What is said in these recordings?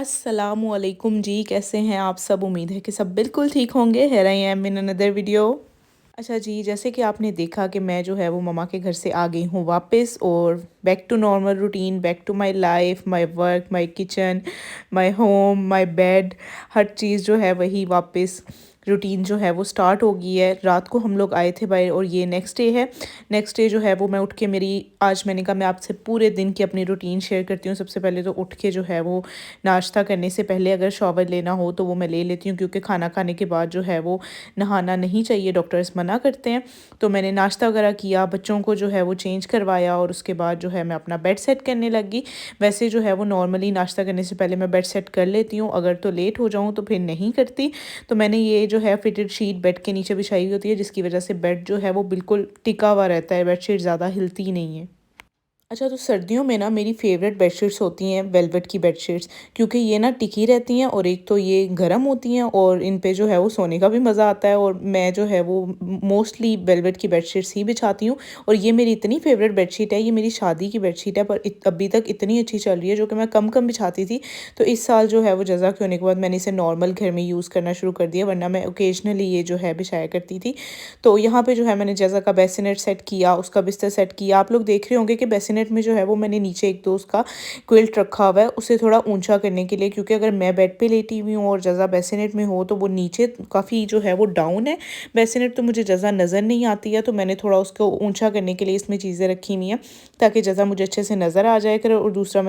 अस्सलामुअलैकुम जी, कैसे हैं आप सब? उम्मीद है कि सब बिल्कुल ठीक होंगे। Here I am in another video. अच्छा जी, जैसे कि आपने देखा कि मैं जो है वो मम्मा के घर से आ गई हूँ वापस, और back to normal routine, back to my life, my work, my kitchen, my home, my bed. हर चीज़ जो है वही वापस रूटीन जो है वो स्टार्ट हो गई है। रात को हम लोग आए थे बाहर, और ये नेक्स्ट डे है। नेक्स्ट डे जो है वो मैं उठ के मेरी, आज मैंने कहा मैं आपसे पूरे दिन की अपनी रूटीन शेयर करती हूँ। सबसे पहले तो उठ के जो है वो नाश्ता करने से पहले अगर शॉवर लेना हो तो वो मैं ले लेती हूँ, क्योंकि खाना खाने के बाद जो है वो नहाना नहीं चाहिए, डॉक्टर्स मना करते हैं। तो मैंने नाश्ता वगैरह किया, बच्चों को जो है वो चेंज करवाया, और उसके बाद जो है मैं अपना बेड सेट करने लगी। वैसे जो है वो नॉर्मली नाश्ता करने से पहले मैं बेड सेट कर लेती हूँ, अगर तो लेट हो जाऊँ तो फिर नहीं करती। तो मैंने ये जो है फिटेड शीट बेड के नीचे बिछाई होती है, जिसकी वजह से बेड जो है वो बिल्कुल टिका हुआ रहता है, बेडशीट ज़्यादा हिलती नहीं है। अच्छा, तो सर्दियों में ना मेरी फ़ेवरेट बेडशीट्स होती हैं वेलवेट की बेडशीट्स, क्योंकि ये ना टिकी रहती हैं, और एक तो ये गर्म होती हैं, और इन पे जो है वो सोने का भी मज़ा आता है। और मैं जो है वो मोस्टली वेलवेट की बेडशीट्स ही बिछाती हूँ। और ये मेरी इतनी फ़ेवरेट बेडशीट है, ये मेरी शादी की बेडशीट है, पर अभी तक इतनी अच्छी चल रही है, जो कि मैं कम कम बिछाती थी। तो इस साल जो है वो जज़ा के होने के बाद मैंने इसे नॉर्मल घर में यूज़ करना शुरू कर दिया, वरना मैं ओकेजनली ये जो है बिछाया करती थी। तो यहाँ पे जो है मैंने जज़ा का बेसिनेट सेट किया, उसका बिस्तर सेट किया। आप लोग देख रहे होंगे कि बेसिनेट में जो है वो मैंने नीचे एक तो उसका क्विल्ट रखा हुआ है, उसे थोड़ा ऊंचा करने के लिए, क्योंकि अगर मैं बेड पे लेटी हुई हूँ और जज़ा बेसिनेट में हो तो वो नीचे काफ़ी जो है वो डाउन है बेसिनेट, तो मुझे जज़ा नज़र नहीं आती है। तो मैंने थोड़ा उसको ऊंचा करने के लिए इसमें चीज़ें रखी हुई हैं, ताकि जज़ा मुझे अच्छे से नज़र आ जाए करे। और दूसरा,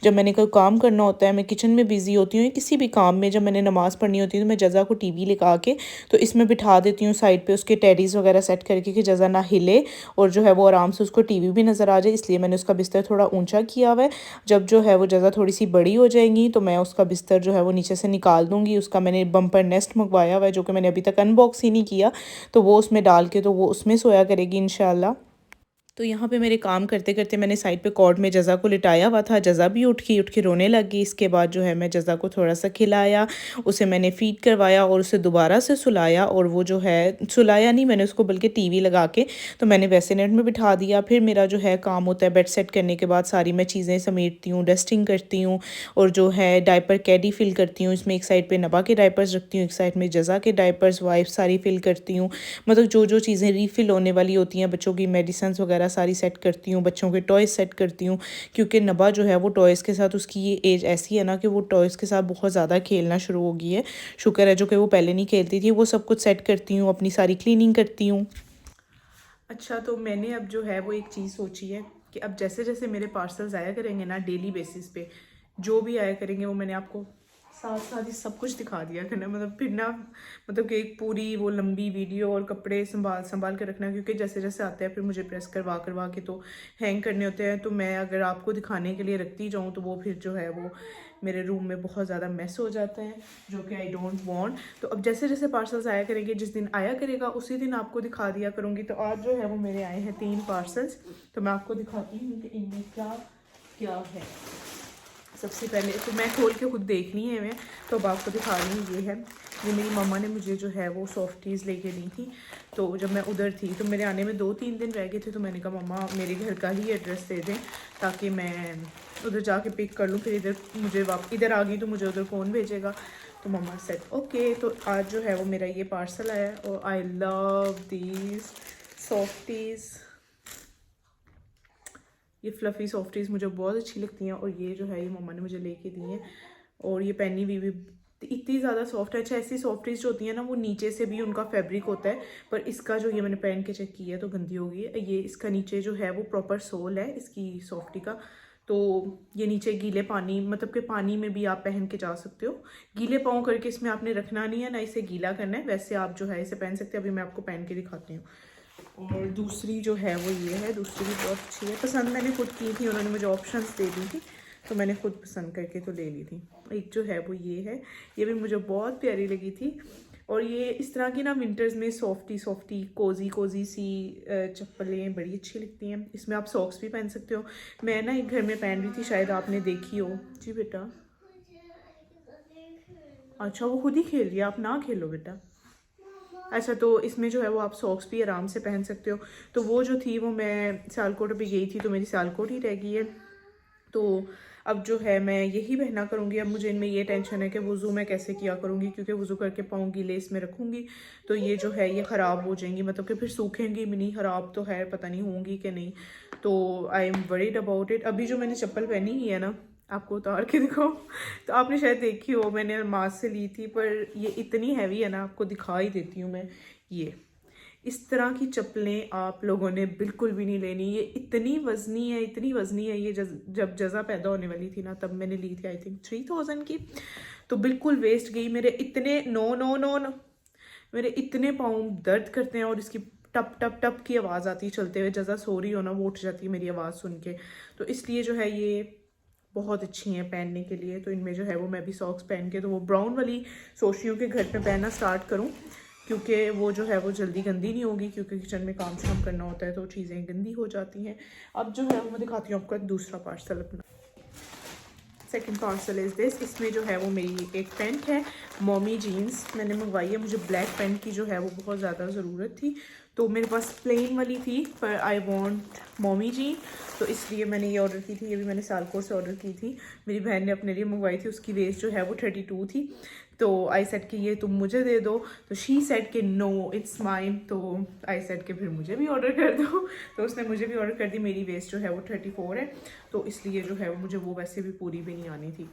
जब मैंने कोई काम करना होता है, मैं किचन में बिज़ी होती हूँ, किसी भी काम में जब मैंने नमाज़ पढ़नी होती है, तो मैं जज़ा को टीवी लगा के तो इसमें बिठा देती हूँ साइड पे, उसके टेडीज़ वगैरह सेट करके कि जज़ा ना हिले, और जो है वो आराम से उसको टीवी भी नज़र आ जाए। इसलिए मैंने उसका बिस्तर थोड़ा ऊंचा किया हुआ है। जब जो है वो जज़ा थोड़ी सी बड़ी हो जाएंगी तो मैं उसका बिस्तर जो है वो नीचे से निकाल दूँगी। उसका मैंने बम्पर नेस्ट मंगवाया हुआ है, जो कि मैंने अभी तक अनबॉक्स ही नहीं किया। तो वो उसमें डाल के तो वो उसमें सोया करेगी इंशाल्लाह। तो यहाँ पे मेरे काम करते करते मैंने साइड पे कॉर्ड में जज़ा को लिटाया हुआ था। जज़ा भी उठ के रोने लगी। इसके बाद जो है मैं जज़ा को थोड़ा सा खिलाया, उसे मैंने फ़ीड करवाया, और उसे दोबारा से सुलाया। और वो जो है सुलाया नहीं मैंने उसको, बल्कि टीवी लगा के तो मैंने वैसे नेट में बिठा दिया। फिर मेरा जो है काम होता है, बेड सेट करने के बाद सारी मैं चीज़ें समेटती हूँ, डस्टिंग करती हूँ, और जो है डायपर कैडी फिल करती हूँ। इसमें एक साइड पे नबा के डायपर्स रखती हूँ, एक साइड में जज़ा के डायपर्स वाइप सारी फिल करती हूँ। मतलब जो जो चीज़ें रीफ़िल होने वाली होती हैं, बच्चों की मेडिसिन वगैरह सारी सेट करती हूँ, बच्चों के टॉयज़ सेट करती हूँ, क्योंकि नबा जो है वो टॉयज़ के साथ, उसकी ये एज ऐसी है ना कि वो टॉयज़ के साथ बहुत ज़्यादा खेलना शुरू हो गई है। शुक्र है जो कि वो पहले नहीं खेलती थी। वो सब कुछ सेट करती हूँ, अपनी सारी क्लीनिंग करती हूँ। अच्छा, तो मैंने अब जो है वो एक चीज़ सोची है कि अब जैसे जैसे मेरे पार्सल्स आया करेंगे ना डेली बेसिस पे, जो भी आया करेंगे वो मैंने आपको साथ साथ ही सब कुछ दिखा दिया करना। मतलब फिर ना, मतलब कि एक पूरी वो लंबी वीडियो और कपड़े संभाल संभाल कर रखना, क्योंकि जैसे जैसे आते हैं फिर मुझे प्रेस करवा करवा के तो हैंग करने होते हैं। तो मैं अगर आपको दिखाने के लिए रखती जाऊँ तो वो फिर जो है वो मेरे रूम में बहुत ज़्यादा मैस हो जाता है, जो कि आई डोंट वांट। तो अब जैसे जैसे पार्सल्स आया करेंगे, जिस दिन आया करेगा उसी दिन आपको दिखा दिया करूँगी। तो आज जो है वो मेरे आए हैं 3 पार्सल्स, तो मैं आपको दिखाती हूँ कि इनमें क्या क्या है। सबसे पहले तो मैं खोल के खुद देखनी है मैं, तो अब आपको दिखा रही हूँ। ये मेरी मम्मा ने मुझे जो है वो सॉफ्टीज़ लेके दी थी। तो जब मैं उधर थी तो मेरे आने में 2-3 दिन रह गए थे, तो मैंने कहा मम्मा मेरे घर का ही एड्रेस दे दें, ताकि मैं उधर जाके पिक कर लूँ। फिर इधर मुझे इधर आ गई तो मुझे उधर कौन भेजेगा। तो मम्मा सेड ओके। तो आज जो है वो मेरा ये पार्सल आया, और आई लव दीज सॉफ्टीज़। ये फ्लफ़ी सॉफ्टीज़ मुझे बहुत अच्छी लगती हैं, और ये जो है ये मम्मा ने मुझे लेके दी हैं। और ये पहनी हुई भी इतनी ज़्यादा सॉफ्ट है। अच्छा, ऐसी सॉफ्टीज़ जो होती हैं ना वो नीचे से भी उनका फैब्रिक होता है, पर इसका जो ये मैंने पहन के चेक किया है तो गंदी हो गई है। ये इसका नीचे जो है वो प्रॉपर सोल है इसकी सॉफ्टी का। तो ये नीचे गीले पानी, मतलब कि पानी में भी आप पहन के जा सकते हो। गीले पाँव करके इसमें आपने रखना नहीं है, ना इसे गीला करना है। वैसे आप जो है इसे पहन सकते हैं। अभी मैं आपको पहन के दिखाती हूँ। और दूसरी जो है वो ये है, दूसरी भी बहुत अच्छी है। पसंद मैंने खुद की थी, उन्होंने मुझे ऑप्शंस दे दी थी, तो मैंने खुद पसंद करके तो ले ली थी। एक जो है वो ये है, ये भी मुझे बहुत प्यारी लगी थी। और ये इस तरह की ना विंटर्स में सॉफ्टी सॉफ्टी कोजी कोजी सी चप्पलें बड़ी अच्छी लगती हैं। इसमें आप सॉक्स भी पहन सकते हो। मैं ना एक घर में पहन रही थी, शायद आपने देखी हो। जी बेटा, अच्छा वो खुद ही खेल रही है, आप ना खेलो बेटा। अच्छा, तो इसमें जो है वो आप सॉक्स भी आराम से पहन सकते हो। तो वो जो थी वो मैं सियालकोट भी गई थी, तो मेरी सियालकोट ही रह गई है। तो अब जो है मैं यही पहना करूँगी। अब मुझे इनमें ये टेंशन है कि वज़ू मैं कैसे किया करूँगी, क्योंकि वज़ू करके पाँव की लेस में रखूँगी तो ये जो है ये ख़राब हो जाएंगी, मतलब कि फिर सूखेंगी भी नहीं, ख़राब तो है पता नहीं होंगी कि नहीं। तो I am worried about it. अभी जो मैंने चप्पल पहनी ही है ना, आपको उतार के दिखाओ तो आपने शायद देखी हो, मैंने मास से ली थी, पर ये इतनी हैवी है ना, आपको दिखा ही देती हूँ मैं। ये इस तरह की चप्पलें आप लोगों ने बिल्कुल भी नहीं लेनी, ये इतनी वज़नी है, इतनी वज़नी है। ये जब जज़ा पैदा होने वाली थी ना, तब मैंने ली थी आई थिंक 3000 की, तो बिल्कुल वेस्ट गई। मेरे इतने नो मेरे इतने पाँव दर्द करते हैं, और इसकी टप टप टप की आवाज़ आती है चलते हुए। जज़ा सो रही हो ना, वो उठ जाती है मेरी आवाज़ सुन के। तो इसलिए जो है ये बहुत अच्छी हैं पहनने के लिए। तो इनमें जो है वो मैं भी सॉक्स पहन के, तो वो ब्राउन वाली सोच रही हूँ कि घर पे पहनना स्टार्ट करूँ, क्योंकि वो जो है वो जल्दी गंदी नहीं होगी, क्योंकि किचन में काम शाम करना होता है तो चीज़ें गंदी हो जाती हैं। अब जो है वो मैं दिखाती हूँ आपको एक दूसरा पार्सल अपना। Second parcel is this. इसमें जो है वो मेरी एक पैंट है, मॉमी जीन्स मैंने मंगवाई है। मुझे ब्लैक पैंट की जो है वो बहुत ज़्यादा ज़रूरत थी, तो मेरे पास प्लेन वाली थी, पर आई वांट मॉमी जीन, तो इसलिए मैंने ये ऑर्डर की थी। ये भी मैंने सालकोर से ऑर्डर की थी, मेरी बहन ने अपने लिए मंगवाई थी। उसकी वेस्ट जो है वो 32 थी, तो आई सेड कि ये तुम मुझे दे दो, तो शी सेड कि नो इट्स माइन, तो आई सेड कि फिर मुझे भी ऑर्डर कर दो। तो उसने मुझे भी ऑर्डर कर दी। मेरी वेस्ट जो है वो 34 है, तो इसलिए जो है वो मुझे वो वैसे भी पूरी भी नहीं आनी थी।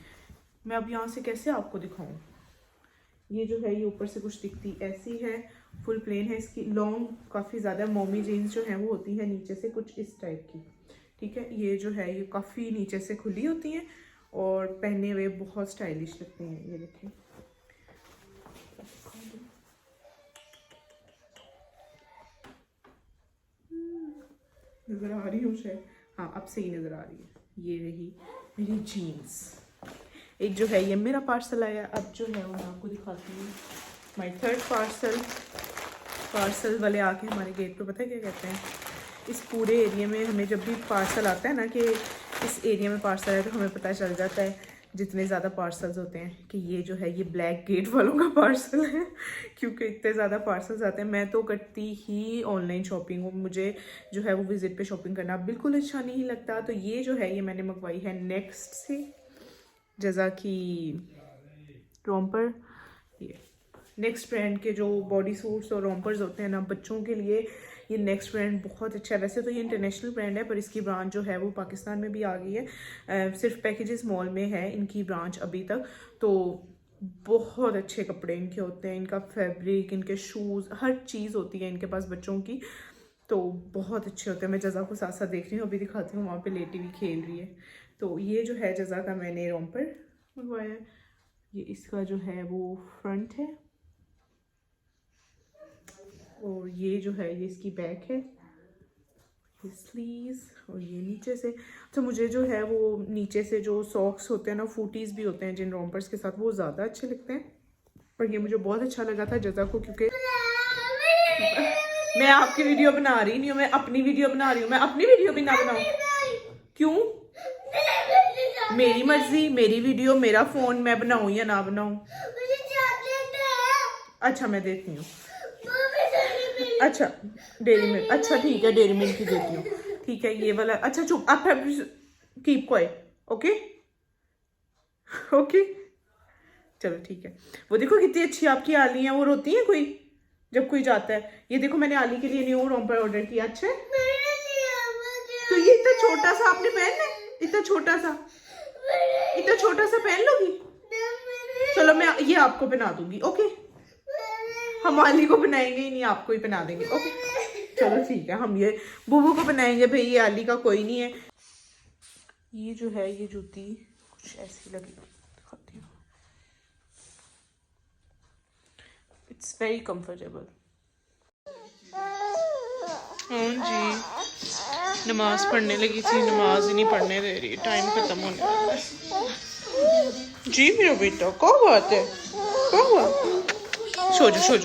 मैं अब यहाँ से कैसे आपको दिखाऊँ। ये जो है ये ऊपर से कुछ दिखती ऐसी है, फुल प्लेन है, इसकी लॉन्ग काफ़ी ज़्यादा। मॉमी जीन्स जो है वो होती है नीचे से कुछ इस टाइप की, ठीक है। ये जो है ये काफ़ी नीचे से खुली होती हैं और पहने हुए बहुत स्टाइलिश लगती हैं। ये देखिए, नज़र आ रही हूँ शायद, हाँ अब सही नज़र आ रही है। ये रही मेरी जीन्स। एक जो है ये मेरा पार्सल आया। अब जो है वो मैं आपको दिखाती हूँ माई थर्ड पार्सल। पार्सल वाले आके हमारे गेट पे पता है क्या कहते हैं, इस पूरे एरिया में हमें जब भी पार्सल आता है ना कि इस एरिया में पार्सल है, तो हमें पता चल जाता है जितने ज़्यादा पार्सल्स होते हैं कि ये जो है ये ब्लैक गेट वालों का पार्सल है, क्योंकि इतने ज़्यादा पार्सल्स आते हैं। मैं तो करती ही ऑनलाइन शॉपिंग हूँ, मुझे जो है वो विज़िट पे शॉपिंग करना बिल्कुल अच्छा नहीं लगता। तो ये जो है ये मैंने मंगवाई है नेक्स्ट से, जज़ा की रोम्पर। ये नेक्स्ट ब्रांड के जो बॉडी सूट्स और रोम्पर्स होते हैं ना बच्चों के लिए, ये नेक्स्ट ब्रांड बहुत अच्छा है। वैसे तो ये इंटरनेशनल ब्रांड है, पर इसकी ब्रांच जो है वो पाकिस्तान में भी आ गई है। सिर्फ पैकेजेस मॉल में है इनकी ब्रांच अभी तक। तो बहुत अच्छे कपड़े इनके होते हैं, इनका फैब्रिक, इनके शूज़, हर चीज़ होती है इनके पास बच्चों की, तो बहुत अच्छे होते हैं। मैं जज़ा को साथ साथ देख रही हूँ, अभी दिखाती हूँ, वहाँ पे लेटी हुई खेल रही है। तो ये जो है जज़ा का मैंने रोम्पर मंगवाया है। ये इसका जो है वो फ्रंट है, और ये जो है ये इसकी बैक है, ये स्लीव्स, और ये नीचे से। तो मुझे जो है वो नीचे से जो सॉक्स होते हैं ना, फूटीज़ भी होते हैं जिन रोम्पर्स के साथ, वो ज़्यादा अच्छे लगते हैं। पर ये मुझे बहुत अच्छा लगा था जज़ा को, क्योंकि मैं आपकी वीडियो बना रही नहीं हूँ, मैं अपनी वीडियो बना रही हूँ। मैं अपनी वीडियो भी ना बनाऊँ क्यों? मेरी मर्जी, मेरी वीडियो, मेरा फ़ोन, मैं बनाऊँ या ना बनाऊँ। अच्छा मैं देती हूँ, अच्छा डेयरी मिल्क, अच्छा ठीक है डेयरी मिल्क की देती हूँ, ठीक है ये वाला। अच्छा चुप, आप कीप क्वाइट, ओके ओके चलो ठीक है। वो देखो कितनी अच्छी आपकी आली हैं, वो रोती हैं कोई जब कोई जाता है। ये देखो मैंने आली के लिए न्यू रोम्पर ऑर्डर किया। अच्छा तो ये इतना छोटा सा आपने पहनना है, इतना छोटा सा पहन लोगी? चलो मैं ये आपको पहना दूंगी, ओके। हम आली को बनाएंगे ही नहीं, आपको ही पहना देंगे, ओके चलो ठीक है। हम ये बुबू को बनाएंगे भाई, ये आली का कोई नहीं है। ये जो है ये जूती कुछ ऐसी लगी, दिखाती हूँ। It's very comfortable. हाँ जी, नमाज पढ़ने लगी थी, नमाज ही नहीं पढ़ने दे रही, टाइम खत्म होने वाला है। जी मेरा बेटा क्या बात है, क्या हुआ? सो जाओ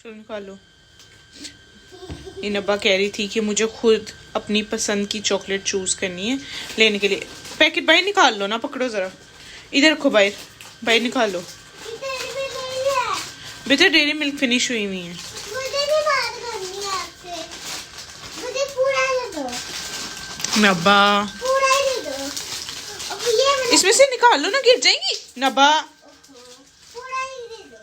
निकालो। इनब्बा कह रही थी कि मुझे खुद अपनी पसंद की चॉकलेट चूज करनी है लेने के लिए। पैकेट बाहर निकाल लो ना, पकड़ो जरा, इधर रखो, बाहर निकाल लो। बेटा डेयरी मिल्क फिनिश हुई है। नब्बा पूरा ही दे दो। अब ये वाला इसमें से निकाल लो ना, गिर जाएंगी। नब्बा पूरा ही दे दो।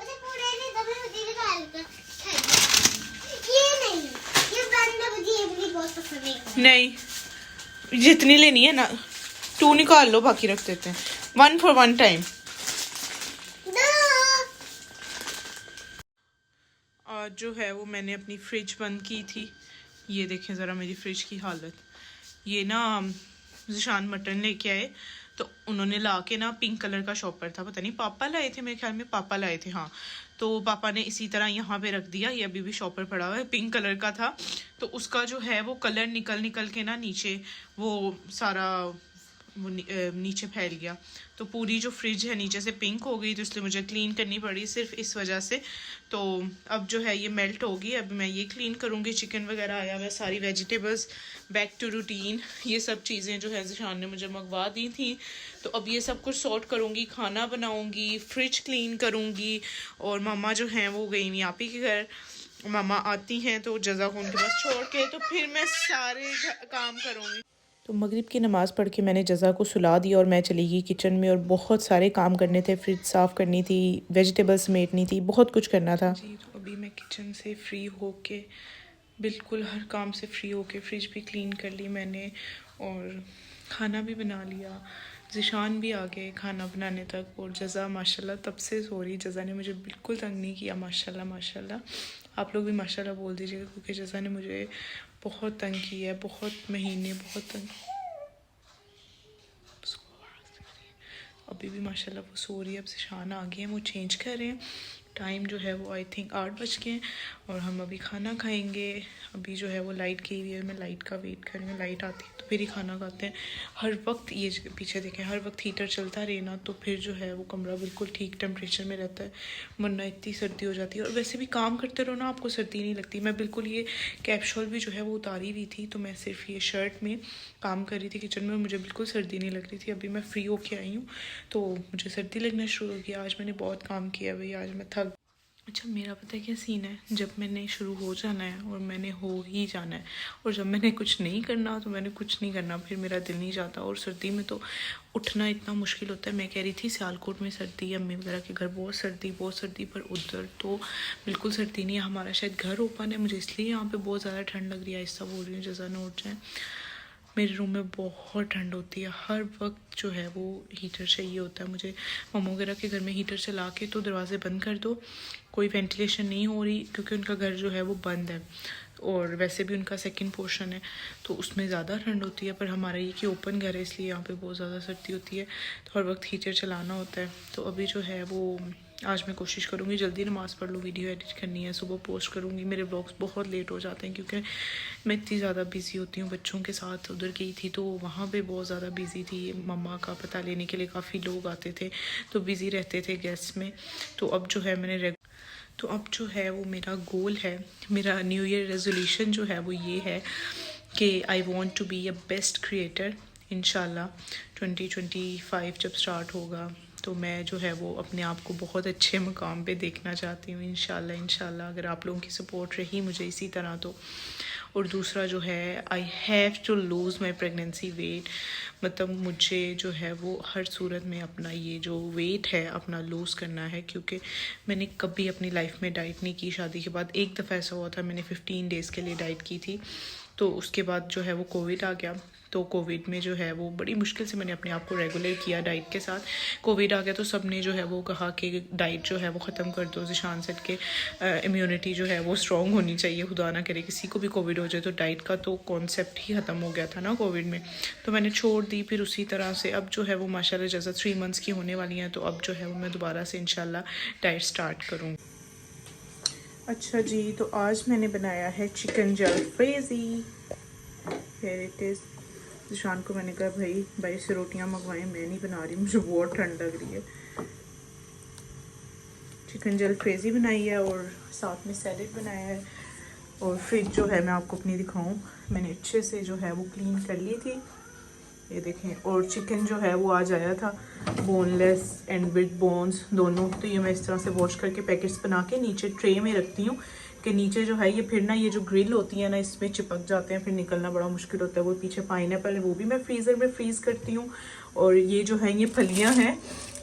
उसे पूरा ही दे दो, मैं मुझे निकाल कर खाई। ये नहीं, ये बंद मुझे ये भी बहुत पसंद है। नहीं, जितनी लेनी है ना 2 निकाल लो, बाकी रख देते हैं। 1 for 1 टाइम। आज जो है वो मैंने अपनी फ्रिज बंद की थी। ये देखें ज़रा मेरी फ्रिज की हालत। ये ना ज़िशान मटन लेके आए तो उन्होंने ला के ना पिंक कलर का शॉपर था, पता नहीं पापा लाए थे, मेरे ख्याल में पापा लाए थे, हाँ। तो पापा ने इसी तरह यहाँ पे रख दिया। ये अभी भी शॉपर पड़ा हुआ है, पिंक कलर का था। तो उसका जो है वो कलर निकल निकल के ना नीचे वो सारा वो नीचे फैल गया। तो पूरी जो फ्रिज है नीचे से पिंक हो गई, तो इसलिए मुझे क्लीन करनी पड़ी सिर्फ इस वजह से। तो अब जो है ये मेल्ट होगी, अब मैं ये क्लीन करूँगी। चिकन वगैरह आया हुआ है, सारी वेजिटेबल्स, बैक टू रूटीन, ये सब चीज़ें जो है ज़िशान ने मुझे मंगवा दी थी। तो अब ये सब कुछ सॉर्ट करूँगी, खाना बनाऊँगी, फ्रिज क्लीन करूँगी। और मामा जो हैं वो गई हुई आपी के घर। मामा आती हैं तो जज़ा को उनके पास छोड़ के तो फिर मैं सारे काम करूँगी। तो मगरिब की नमाज़ पढ़ के मैंने जज़ा को सुला दिया और मैं चली गई किचन में। और बहुत सारे काम करने थे, फ्रिज साफ़ करनी थी, वेजिटेबल्स समेटनी थी, बहुत कुछ करना था जी। तो अभी मैं किचन से फ्री होके, बिल्कुल हर काम से फ्री होके, फ्रिज भी क्लीन कर ली मैंने और खाना भी बना लिया। ज़िशान भी आ गए खाना बनाने तक। और जज़ा माशाल्लाह तब से सो रही। जज़ा ने मुझे बिल्कुल तंग नहीं किया, माशाल्लाह माशाल्लाह। आप लोग भी माशाल्लाह बोल दीजिएगा, क्योंकि जज़ा ने मुझे बहुत तंग किया है, बहुत महीने बहुत तंग। अभी भी माशाल्लाह वो सो रही है। अब ज़िशान आ गए हैं, वो चेंज कर रहे हैं। टाइम जो है वो आई थिंक 8 बज गए और हम अभी खाना खाएंगे। अभी जो है वो लाइट गई हुई है, मैं लाइट का वेट कर रही हूँ। लाइट आती है तो फिर ही खाना खाते हैं। हर वक्त ये पीछे देखें, हर वक्त हीटर चलता रहे ना तो फिर जो है वो कमरा बिल्कुल ठीक टेम्परेचर में रहता है, वरना इतनी सर्दी हो जाती है। और वैसे भी काम करते रहो ना, आपको सर्दी नहीं लगती। मैं बिल्कुल ये कैप्शॉल भी जो है वो उतारी हुई थी, तो मैं सिर्फ ये शर्ट में काम कर रही थी किचन में, मुझे बिल्कुल सर्दी नहीं लग रही थी। अभी मैं फ्री होके आई हूँ तो मुझे सर्दी लगना शुरू हो गया। आज मैंने बहुत काम किया भाई, आज मैं थक। अच्छा, मेरा पता है क्या सीन है, जब मैंने शुरू हो जाना है और मैंने हो ही जाना है, और जब मैंने कुछ नहीं करना तो मैंने कुछ नहीं करना, फिर मेरा दिल नहीं जाता। और सर्दी में तो उठना इतना मुश्किल होता है। मैं कह रही थी सियालकोट में सर्दी, अम्मी वगैरह के घर बहुत सर्दी, पर उधर तो बिल्कुल सर्दी नहीं है। हमारा शायद घर ओपन है, मुझे इसलिए यहाँ पे बहुत ज़्यादा ठंड लग रही है। ऐसा बोल रही हूँ, जज़ा न उठ जाए। मेरे रूम में बहुत ठंड होती है, हर वक्त जो है वो हीटर चाहिए होता है मुझे। मम्मा वगैरह के घर में हीटर चला के तो दरवाजे बंद कर दो, कोई वेंटिलेशन नहीं हो रही, क्योंकि उनका घर जो है वो बंद है और वैसे भी उनका सेकंड पोर्शन है तो उसमें ज़्यादा ठंड होती है। पर हमारा ये कि ओपन घर है, इसलिए यहाँ पे बहुत ज़्यादा सर्दी होती है, तो हर वक्त हीटर चलाना होता है। तो अभी जो है वो आज मैं कोशिश करूँगी जल्दी नमाज़ पढ़ लूँ, वीडियो एडिट करनी है, सुबह पोस्ट करूँगी। मेरे ब्लॉग्स बहुत लेट हो जाते हैं क्योंकि मैं इतनी ज़्यादा बिज़ी होती हूँ। बच्चों के साथ उधर गई थी तो वहाँ पे बहुत ज़्यादा बिज़ी थी। मम्मा का पता लेने के लिए काफ़ी लोग आते थे तो बिज़ी रहते थे गेस्ट में। तो अब जो है मेरा गोल है, मेरा न्यू ईयर रेजोल्यूशन जो है वो ये है कि I want to be a best creator. इंशाल्लाह 2025 जब स्टार्ट होगा तो मैं जो है वो अपने आप को बहुत अच्छे मुकाम पे देखना चाहती हूँ। इंशाल्लाह अगर आप लोगों की सपोर्ट रही मुझे इसी तरह तो। और दूसरा जो है, I have to lose my pregnancy weight. मतलब मुझे जो है वो हर सूरत में अपना ये जो वेट है अपना लूज़ करना है, क्योंकि मैंने कभी अपनी लाइफ में डाइट नहीं की। शादी के बाद एक दफ़ा ऐसा हुआ था, मैंने 15 डेज़ के लिए डाइट की थी। तो उसके बाद जो है वो कोविड आ गया। तो कोविड में जो है वो बड़ी मुश्किल से मैंने अपने आप को रेगुलर किया डाइट के साथ। कोविड आ गया तो सब ने जो है वो कहा कि डाइट जो है वो ख़त्म कर दो, ज़िशान सेट के इम्यूनिटी जो है वो स्ट्रॉन्ग होनी चाहिए। खुदा ना करे किसी को भी कोविड हो जाए। तो डाइट का तो कॉन्सेप्ट ही ख़त्म हो गया था ना कोविड में, तो मैंने छोड़ दी। फिर उसी तरह से अब जो है वो माशाल्लाह जैसा 3 मंथ्स की होने वाली हैं, तो अब जो है वो मैं दोबारा से इंशाल्लाह डाइट स्टार्ट करूँगी। अच्छा जी, तो आज मैंने बनाया है chicken jalfrezi. Here it is. Zeeshan को मैंने कहा भाई से रोटियां मंगवाएं, मैं नहीं बना रही, मुझे बहुत ठंड लग रही है। चिकन जलफ्रेज़ी बनाई है और साथ में सैलेड बनाया है। और फ्रिज जो है मैं आपको अपनी दिखाऊं, मैंने अच्छे से जो है वो क्लीन कर ली थी, ये देखें। और चिकन जो है वो आज आया था बोनलेस एंड विद बोन्स दोनों। तो ये मैं इस तरह से वॉश करके पैकेट्स बना के नीचे ट्रे में रखती हूँ कि नीचे जो है ये फिर ना ये जो ग्रिल होती है ना इसमें चिपक जाते हैं, फिर निकलना बड़ा मुश्किल होता है। वो पीछे पाइनएप्पल है, वो भी मैं फ्रीज़र में फ्रीज़ करती हूँ। और ये जो है ये फलियाँ हैं,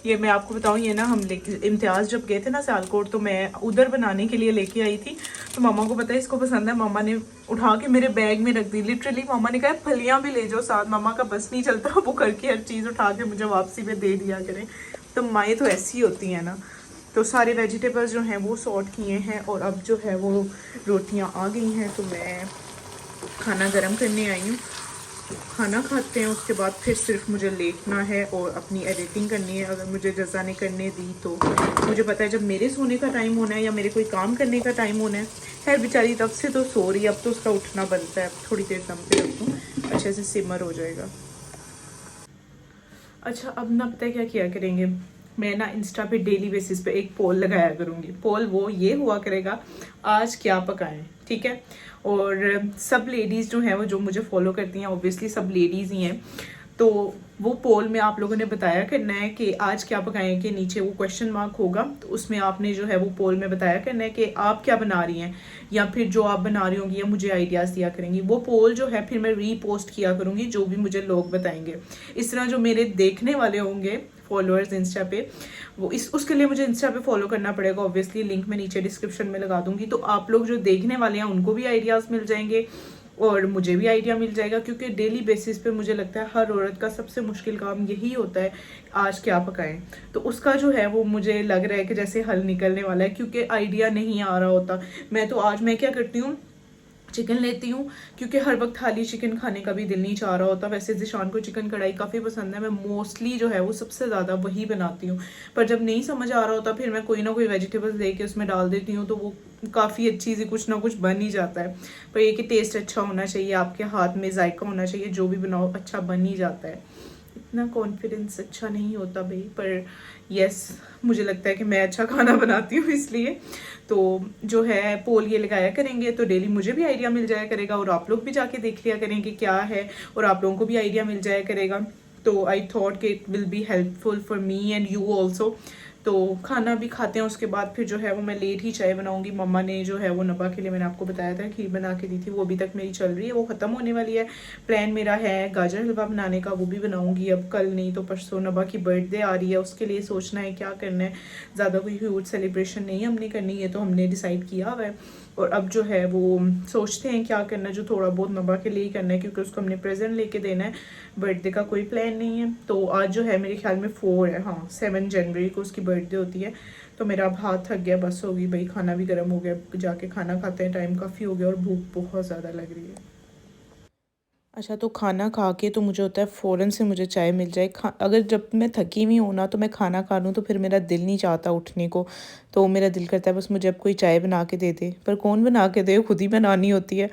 ये मैं आपको बताऊँ, ये ना हम लेके इम्तियाज़ जब गए थे ना सियालकोट, तो मैं उधर बनाने के लिए लेके आई थी। तो मामा को पता है इसको पसंद है, मामा ने उठा के मेरे बैग में रख दी लिटरली। मामा ने कहा फलियाँ भी ले जाओ साथ, मामा का बस नहीं चलता, वो करके हर चीज़ उठा के मुझे वापसी में दे दिया करें। तो माएँ तो ऐसी होती हैं ना। तो सारे वेजिटेबल्स जो हैं वो सॉर्ट किए हैं और अब जो है वो रोटियां आ गई हैं। तो मैं खाना गरम करने आई हूँ, खाना खाते हैं, उसके बाद फिर सिर्फ मुझे लेटना है और अपनी एडिटिंग करनी है। अगर मुझे जज़ा ने करने दी तो मुझे पता है जब मेरे सोने का टाइम होना है या मेरे कोई काम करने का टाइम होना है। खैर बेचारी तब से तो सो रही है, अब तो उसका उठना बनता है। अब थोड़ी देर दम पे रख दूँ, अच्छे से सिमर हो जाएगा। अच्छा अब ना पता है क्या किया करेंगे, मैं ना इंस्टा पे डेली बेसिस पे एक पोल लगाया करूँगी। पोल वो ये हुआ करेगा, आज क्या पकाएं, ठीक है। और सब लेडीज़ जो हैं वो जो मुझे फॉलो करती हैं, ऑब्वियसली सब लेडीज़ ही हैं। तो वो पोल में आप लोगों ने बताया करना है कि आज क्या पकाएं, के नीचे वो क्वेश्चन मार्क होगा। तो उसमें आपने जो है वो पोल में बताया करना है कि आप क्या बना रही हैं, या फिर जो आप बना रही होंगी या मुझे आइडियाज़ दिया करेंगी। वो पोल जो है फिर मैं रीपोस्ट किया करूँगी, जो भी मुझे लोग बताएंगे। इस तरह जो मेरे देखने वाले होंगे फॉलोअर्स इंस्टा पे, वो उसके लिए मुझे इंस्टा पे फॉलो करना पड़ेगा। ऑब्वियसली लिंक मैं नीचे डिस्क्रिप्शन में लगा दूंगी। तो आप लोग जो देखने वाले हैं उनको भी आइडियाज़ मिल जाएंगे और मुझे भी आइडिया मिल जाएगा, क्योंकि डेली बेसिस पे मुझे लगता है हर औरत का सबसे मुश्किल काम यही होता है, आज क्या पकाएं। तो उसका जो है वो मुझे लग रहा है कि जैसे हल निकलने वाला है, क्योंकि आइडिया नहीं आ रहा होता। मैं क्या करती हूँ, चिकन लेती हूँ, क्योंकि हर वक्त खाली चिकन खाने का भी दिल नहीं चाह रहा होता। वैसे जिशान को चिकन कढ़ाई काफ़ी पसंद है, मैं मोस्टली जो है वो सबसे ज़्यादा वही बनाती हूँ। पर जब नहीं समझ आ रहा होता फिर मैं कोई ना कोई वेजिटेबल्स लेके उसमें डाल देती हूँ, तो वो काफ़ी अच्छी सी कुछ ना कुछ बन ही जाता है। पर ये कि टेस्ट अच्छा होना चाहिए, आपके हाथ में जायका होना चाहिए, जो भी बनाओ अच्छा बन ही जाता है। इतना कॉन्फिडेंस अच्छा नहीं होता भाई, पर यस मुझे लगता है कि मैं अच्छा खाना बनाती हूँ, इसलिए तो जो है पोल ये लगाया करेंगे तो डेली मुझे भी आइडिया मिल जाया करेगा और आप लोग भी जाके देख लिया करेंगे क्या है, और आप लोगों को भी आइडिया मिल जाया करेगा। तो आई थॉट कि it will be helpful for me and you also. तो खाना भी खाते हैं, उसके बाद फिर जो है वो मैं लेट ही चाय बनाऊंगी। मम्मा ने जो है वो नबा के लिए मैंने आपको बताया था खीर बना के दी थी, वो अभी तक मेरी चल रही है, वो ख़त्म होने वाली है। प्लान मेरा है गाजर हलवा बनाने का, वो भी बनाऊंगी अब, कल नहीं तो परसों। नबा की बर्थडे आ रही है, उसके लिए सोचना है क्या करना है। ज़्यादा कोई ह्यूज सेलिब्रेशन नहीं हमने करनी है, तो हमने डिसाइड किया हुआ है। और अब जो है वो सोचते हैं क्या करना है, जो थोड़ा बहुत नबा के लिए ही करना है, क्योंकि उसको हमने प्रेजेंट लेके देना है। बर्थडे का कोई प्लान नहीं है। तो आज जो है मेरे ख्याल में 4 है, हाँ 7 जनवरी को उसकी बर्थडे होती है। तो मेरा अब हाथ थक गया, बस होगी भाई, खाना भी गर्म हो गया, जाके खाना खाते हैं, टाइम काफ़ी हो गया और भूख बहुत ज़्यादा लग रही है। अच्छा तो खाना खा के तो मुझे होता है फ़ौरन से मुझे चाय मिल जाए। अगर जब मैं थकी हुई हूँ ना तो मैं खाना खा लूँ तो फिर मेरा दिल नहीं चाहता उठने को, तो मेरा दिल करता है बस मुझे अब कोई चाय बना के दे दे। पर कौन बना के दे, खुद ही बनानी होती है।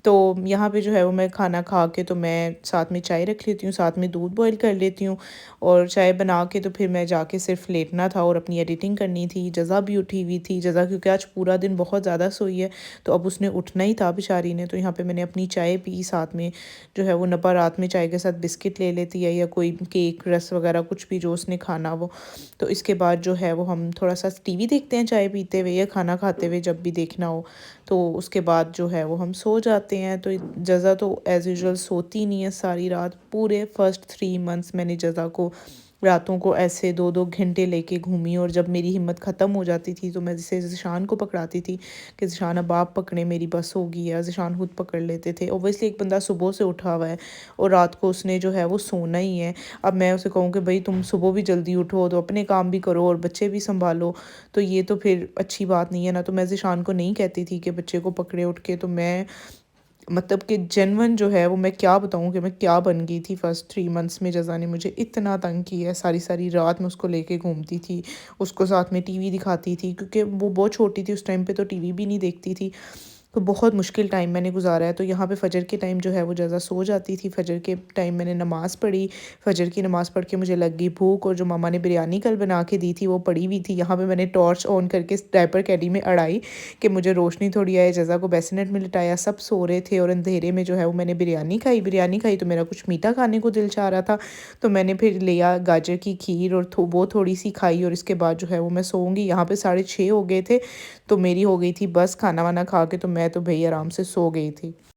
तो यहाँ पे जो है वो मैं खाना खा के तो मैं साथ में चाय रख लेती हूँ, साथ में दूध बॉईल कर लेती हूँ और चाय बना के तो फिर मैं जाके सिर्फ लेटना था और अपनी एडिटिंग करनी थी। जज़ा भी उठी हुई थी, जज़ा क्योंकि आज पूरा दिन बहुत ज़्यादा सोई है, तो अब उसने उठना ही था बेचारी ने। तो यहाँ पे मैंने अपनी चाय पी, साथ में जो है वो नपा रात में चाय के साथ बिस्किट ले लेती है या कोई केक रस वगैरह कुछ भी जो उसने खाना वो। तो इसके बाद जो है वो हम थोड़ा सा टीवी देखते हैं चाय पीते हुए या खाना खाते हुए, जब भी देखना हो। तो उसके बाद जो है वो हम सो जाते हैं। तो जज़ा तो एज़ यूजुअल सोती नहीं है सारी रात। पूरे फर्स्ट 3 मंथ्स मैंने जज़ा को रातों को ऐसे 2-2 घंटे लेके घूमी, और जब मेरी हिम्मत ख़त्म हो जाती थी तो मैं जैसे ज़िशान को पकड़ाती थी कि ज़िशान अब आप पकड़े, मेरी बस होगी, या ज़िशान खुद पकड़ लेते थे। ओबियसली एक बंदा सुबह से उठा हुआ है और रात को उसने जो है वो सोना ही है। अब मैं उसे कहूँ कि भाई तुम सुबह भी जल्दी उठो तो अपने काम भी करो और बच्चे भी संभालो, तो ये तो फिर अच्छी बात नहीं है ना। तो मैं ज़िशान को नहीं कहती थी कि बच्चे को पकड़े उठ के। तो मैं मतलब कि जेन्युइन जो है वो मैं क्या बताऊँ कि मैं क्या बन गई थी फर्स्ट 3 मंथ्स में। जज़ा ने मुझे इतना तंग किया है, सारी सारी रात मैं उसको लेके घूमती थी, उसको साथ में टीवी दिखाती थी, क्योंकि वो बहुत छोटी थी उस टाइम पे तो टीवी भी नहीं देखती थी। तो बहुत मुश्किल टाइम मैंने गुजारा है। तो यहाँ पे फ़जर के टाइम जो है वो ज़्यादा सो जाती थी। फ़जर के टाइम मैंने नमाज़ पढ़ी, फ़जर की नमाज़ पढ़ के मुझे लग गई भूख, और जो मम्मा ने बिरयानी कल बना के दी थी वो पड़ी हुई थी। यहाँ पे मैंने टॉर्च ऑन करके डायपर कैडी में अड़ाई कि मुझे रोशनी थोड़ी आए। जज़ा को बेसिनेट में लिटाया, सब सो रहे थे, और अंधेरे में जो है वो मैंने बिरयानी खाई तो मेरा कुछ मीठा खाने को दिल चाह रहा था, तो मैंने फिर लिया गाजर की खीर और वो थोड़ी सी खाई, और इसके बाद जो है वो मैं सोऊंगी। यहाँ पे 6:30 हो गए थे, तो मेरी हो गई थी बस खाना वाना खा के, तो मैं तो भाई आराम से सो गई थी।